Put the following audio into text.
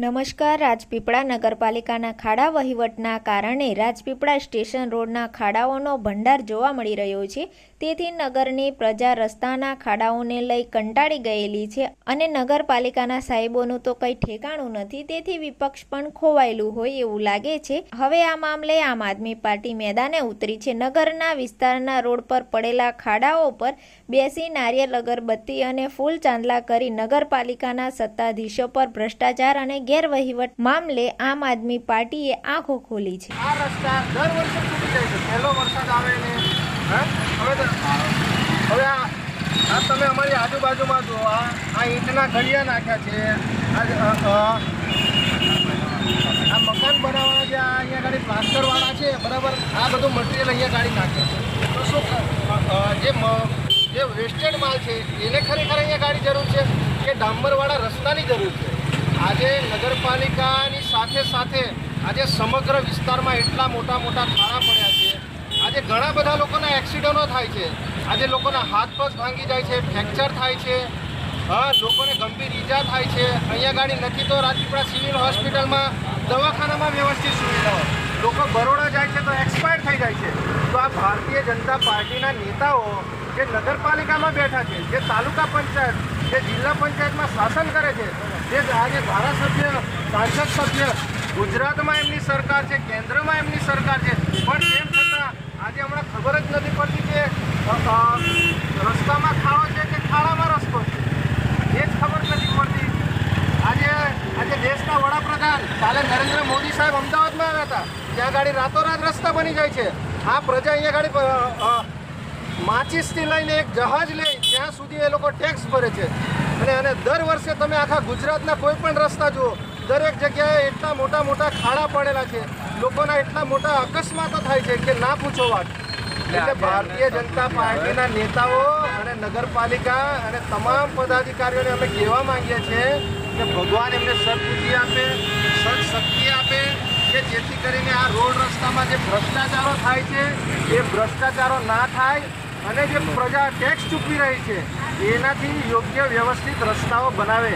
નમસ્કાર. રાજપીપળા નગરપાલિકાના ખાડા વહીવટના કારણે રાજપીપળા સ્ટેશન રોડના ખાડાઓનો ભંડાર જોવા મળી રહ્યો છે. તેથી નગરની પ્રજા રસ્તાના ખાડાઓને લઈ કંટાળી ગયેલી છે અને નગરપાલિકાના સાહેબોનું તો કંઈ ઠેકાણું નથી. તેથી વિપક્ષ પણ ખોવાયેલું હોય એવું લાગે છે. હવે આ મામલે આમ આદમી પાર્ટી મેદાને ઉતરી છે. નગરના વિસ્તારના રોડ પર પડેલા ખાડાઓ પર બેસી નારિયેલ અગરબત્તી અને ફૂલ ચાંદલા કરી નગરપાલિકાના સત્તાધીશો પર ભ્રષ્ટાચાર અને ગેરવહીવટ મામલે આમ આદમી પાર્ટીએ આંખો ખોલી છે. આ રસ્તા દર વર્ષે તૂટી જાય છે. પહેલો વરસાદ આવે ને હવે આ તમે અમારી આજુબાજુમાં જુઓ, આ ઈંટના ઘડિયા નાખ્યા છે. આ મકાન બનાવવાના જે અહીંયા ગાડી પ્લાસ્ટરવાળા છે, બરાબર, આ બધું મટીરિયલ અહીંયા ગાડી નાખે છે. તો શું જે વેસ્ટેડ માલ છે એને ખરેખર અહીંયા ગાડી જરૂર છે કે ડાંબરવાળા રસ્તાની જરૂર છે? આજે નગરપાલિકાની સાથે સાથે આજે સમગ્ર વિસ્તારમાં એટલા મોટા ખાડા પડ્યા છે. આજે ઘણા બધા લોકોના એક્સિડન્ટો થાય છે. આજે લોકોના હાથ પગ ભાંગી જાય છે, ફ્રેક્ચર થાય છે, લોકોને ગંભીર ઈજા થાય છે. અહીંયા ગાડી નથી તો રાજપીપળા સિવિલ હોસ્પિટલમાં દવાખાનામાં વ્યવસ્થિત સુવિધાઓ, લોકો બરોડા જાય છે તો એક્સપાયર થઈ જાય છે. તો આ ભારતીય જનતા પાર્ટીના નેતાઓ જે નગરપાલિકામાં બેઠા છે, જે તાલુકા પંચાયત, જે જિલ્લા પંચાયતમાં શાસન કરે છે, જે આજે ધારાસભ્ય, સાંસદ સભ્ય, ગુજરાતમાં એમની સરકાર છે, કેન્દ્રમાં એમની સરકાર છે, પણ તેમ છતાં આજે હમણાં ખબર જ નથી પડતી કે રસ્તામાં ખાડો છે કે ખાડામાં રસ્તો છે, એ જ ખબર નથી પડતી. આજે દેશના વડાપ્રધાન કાલે નરેન્દ્ર મોદી સાહેબ અમદાવાદમાં આવ્યા હતા. ત્યાં ગાડી રાતોરાત રસ્તા બની જાય છે. આ પ્રજા અહીંયા ગાડી માચીસથી લઈને એક જહાજ લે ત્યાં સુધી એ લોકો ટેક્સ ભરે છે. અને દર વર્ષે તમે આખા ગુજરાતના કોઈ પણ રસ્તા જુઓ, દરેક જગ્યાએ એટલા મોટા ખાડા પડેલા છે. લોકોના એટલા મોટા અકસ્માતો થાય છે કે ના પૂછો વાત. એટલે ભારતીય જનતા પાર્ટીના નેતાઓ અને નગરપાલિકા અને તમામ પદાધિકારીઓને અમે કહેવા માંગીએ છીએ કે ભગવાન એમને સદબુદ્ધિ આપે, સદશક્તિ આપે, કે જેથી કરીને આ રોડ રસ્તામાં જે ભ્રષ્ટાચારો થાય છે એ ભ્રષ્ટાચારો ના થાય અને જે પ્રજા ટેક્સ ચૂકવી રહી છે એનાથી યોગ્ય વ્યવસ્થિત રસ્તાઓ બનાવે.